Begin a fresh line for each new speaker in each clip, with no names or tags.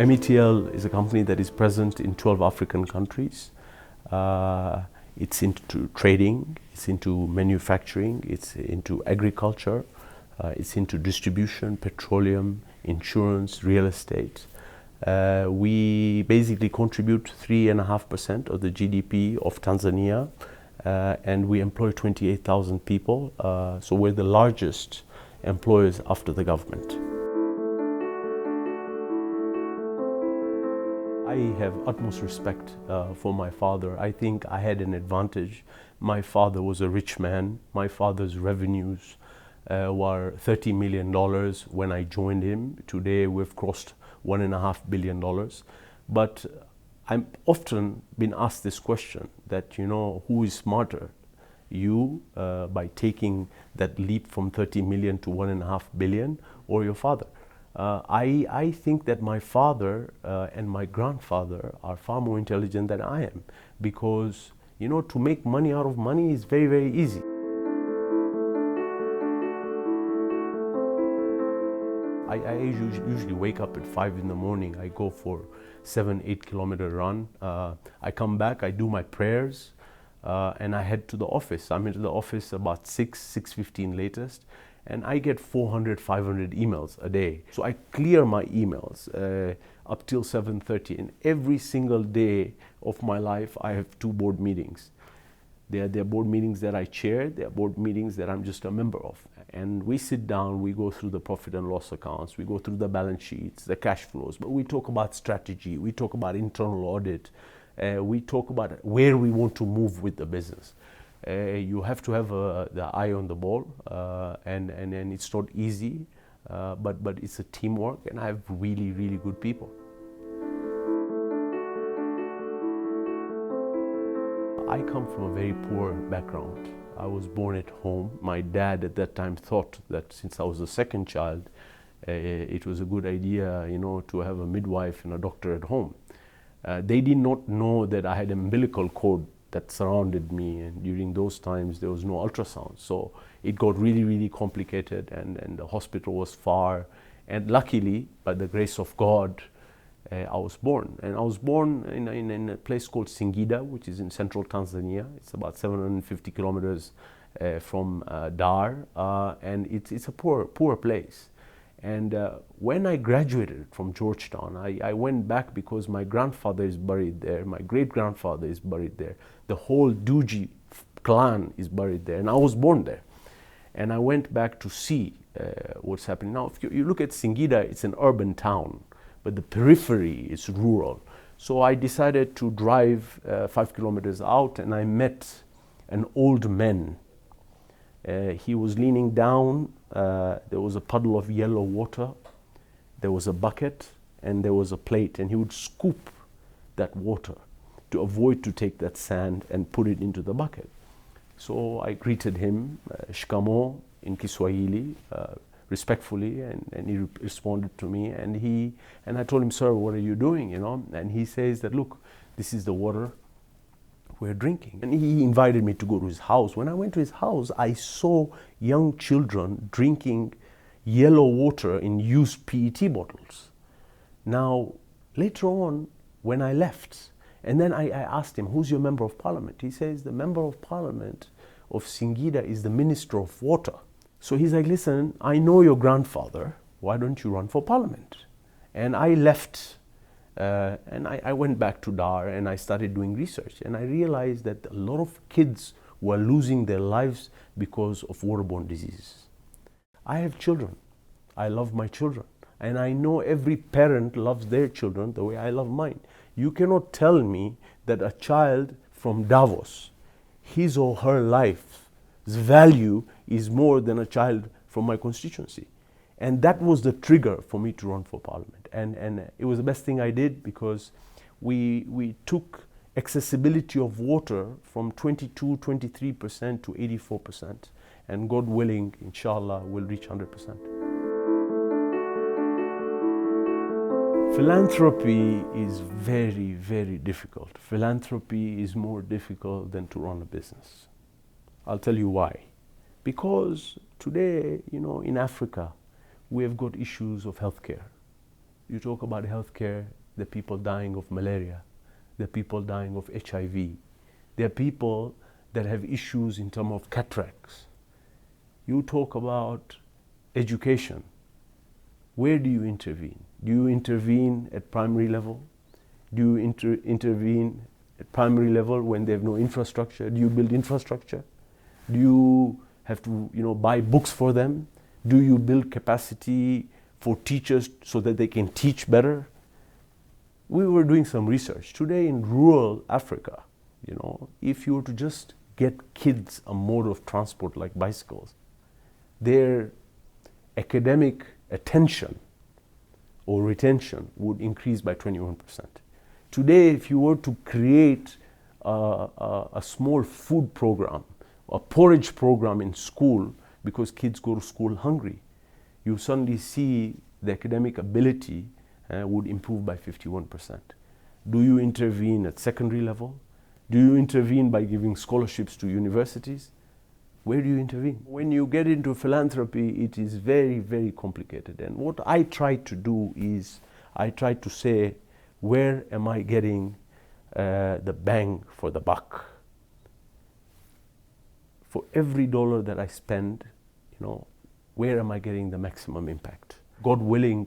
METL is a company that is present in 12 African countries. It's into trading, it's into manufacturing, it's into agriculture, it's into distribution, petroleum, insurance, real estate. We basically contribute 3.5% of the GDP of Tanzania, and we employ 28,000 people. So we're the largest employers after the government. I have utmost respect for my father. I think I had an advantage. My father was a rich man. My father's revenues were $30 million when I joined him. Today we've crossed $1.5 billion. But I'm often been asked this question that, you know, who is smarter? You by taking that leap from 30 million to 1.5 billion, or your father? I think that my father and my grandfather are far more intelligent than I am, because, you know, to make money out of money is very, very easy. I usually wake up at 5 in the morning. I go for 7-8 kilometer run. I come back, I do my prayers, and I head to the office. I'm into the office about 6:15 latest, and I get 400-500 emails a day. So I clear my emails up till 7:30, and every single day of my life I have 2 board meetings. They're board meetings that I chair, they're board meetings that I'm just a member of. And we sit down, we go through the profit and loss accounts, we go through the balance sheets, the cash flows, but we talk about strategy, we talk about internal audit, we talk about where we want to move with the business. You have to have the eye on the ball, and it's not easy, but it's a teamwork, and I have really, really good people. I come from a very poor background. I was born at home. My dad at that time thought that since I was the second child, it was a good idea, you know, to have a midwife and a doctor at home. They did not know that I had an umbilical cord that surrounded me, and during those times there was no ultrasound. So it got really, really complicated, and the hospital was far. And luckily, by the grace of God, I was born. And I was born in a place called Singida, which is in central Tanzania. It's about 750 kilometers from Dar, and it's a poor place. And when I graduated from Georgetown, I went back because my grandfather is buried there, my great-grandfather is buried there, the whole Dewji clan is buried there, and I was born there. And I went back to see what's happening. Now, if you look at Singida, it's an urban town, but the periphery is rural. So I decided to drive 5 kilometers out, and I met an old man. He was leaning down, there was a puddle of yellow water, there was a bucket, and there was a plate, and he would scoop that water to avoid to take that sand and put it into the bucket. So I greeted him, shikamo in Kiswahili, respectfully, and he responded to me, and I told him, sir, what are you doing, you know? And he says that, look, this is the water we're drinking. And he invited me to go to his house. When I went to his house, I saw young children drinking yellow water in used PET bottles. Now, later on, when I left, and then I asked him, who's your member of parliament? He says, the member of parliament of Singida is the minister of water. So he's like, listen, I know your grandfather, why don't you run for parliament? And I left, and I went back to Dar, and I started doing research, and I realized that a lot of kids were losing their lives because of waterborne diseases. I have children, I love my children, and I know every parent loves their children the way I love mine. You cannot tell me that a child from Davos, his or her life's value is more than a child from my constituency. And that was the trigger for me to run for parliament. And it was the best thing I did, because we took accessibility of water from 23% to 84%. And God willing, inshallah, we'll reach 100%. Philanthropy is very, very difficult. Philanthropy is more difficult than to run a business. I'll tell you why. Because today, you know, in Africa, we have got issues of healthcare. You talk about healthcare, the people dying of malaria, the people dying of HIV. There are people that have issues in terms of cataracts. You talk about education. Where do you intervene? Do you intervene at primary level? Do you intervene at primary level when they have no infrastructure? Do you build infrastructure? Do you have to, buy books for them? Do you build capacity for teachers so that they can teach better? We were doing some research today in rural Africa. If you were to just get kids a mode of transport like bicycles, their academic attention or retention would increase by 21%. Today, if you were to create a small food program, a porridge program in school, because kids go to school hungry, you suddenly see the academic ability would improve by 51%. Do you intervene at secondary level? Do you intervene by giving scholarships to universities? Where do you intervene? When you get into philanthropy, it is very, very complicated. And what I try to do is, I try to say, where am I getting the bang for the buck? For every dollar that I spend, where am I getting the maximum impact? God willing,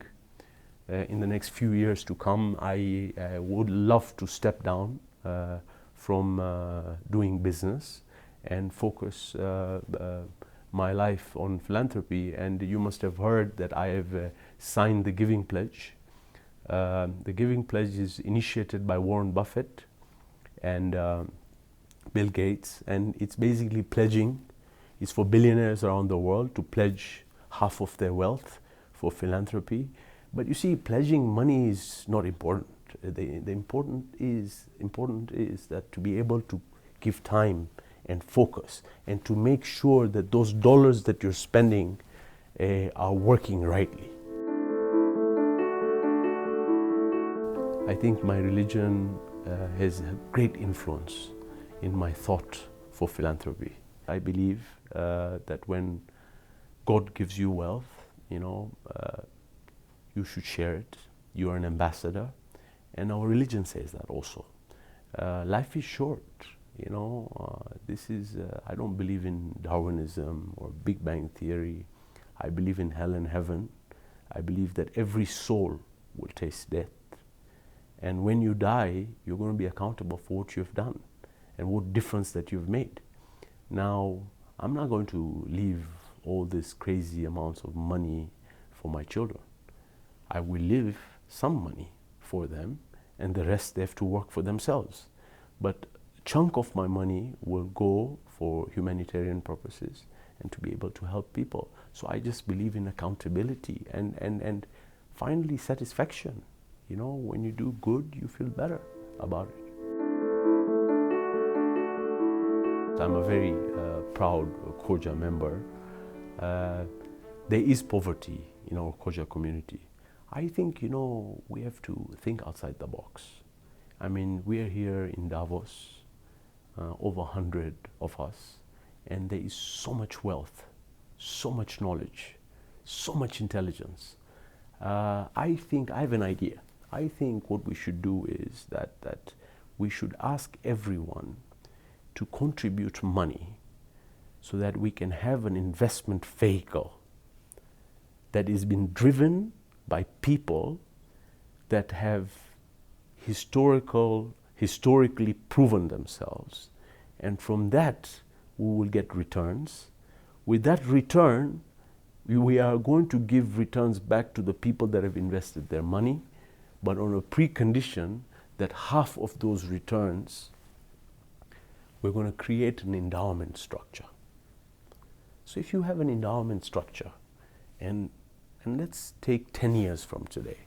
in the next few years to come, I would love to step down from doing business and focus my life on philanthropy. And you must have heard that I have signed the Giving Pledge. The Giving Pledge is initiated by Warren Buffett and Bill Gates, and it's basically pledging. It's for billionaires around the world to pledge half of their wealth for philanthropy. But you see, pledging money is not important. The important is that to be able to give time and focus, and to make sure that those dollars that you're spending are working rightly. I think my religion has a great influence in my thought for philanthropy. I believe that when God gives you wealth, you should share it. You are an ambassador, and our religion says that also. Life is short. I don't believe in Darwinism or Big Bang Theory. I believe in hell and heaven. I believe that every soul will taste death. And when you die, you're going to be accountable for what you've done and what difference that you've made. Now, I'm not going to leave all these crazy amounts of money for my children. I will leave some money for them, and the rest they have to work for themselves. But chunk of my money will go for humanitarian purposes and to be able to help people. So I just believe in accountability and finally satisfaction. When you do good, you feel better about it. I'm a very proud Khoja member. There is poverty in our Khoja community. I think, we have to think outside the box. I mean, we are here in Davos, over 100 of us, and there is so much wealth, so much knowledge, so much intelligence. I think I have an idea. I think what we should do is that we should ask everyone to contribute money so that we can have an investment vehicle that is being driven by people that have historically proven themselves, and from that we will get returns. With that return, we are going to give returns back to the people that have invested their money, but on a precondition that half of those returns, we're going to create an endowment structure. So if you have an endowment structure, and let's take 10 years from today,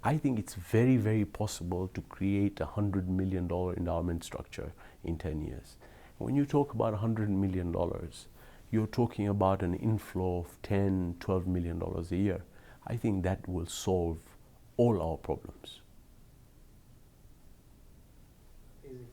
I think it's very, very possible to create a $100 million endowment structure in 10 years. When you talk about $100 million, you're talking about an inflow of $10, $12 million a year. I think that will solve all our problems.
Easy.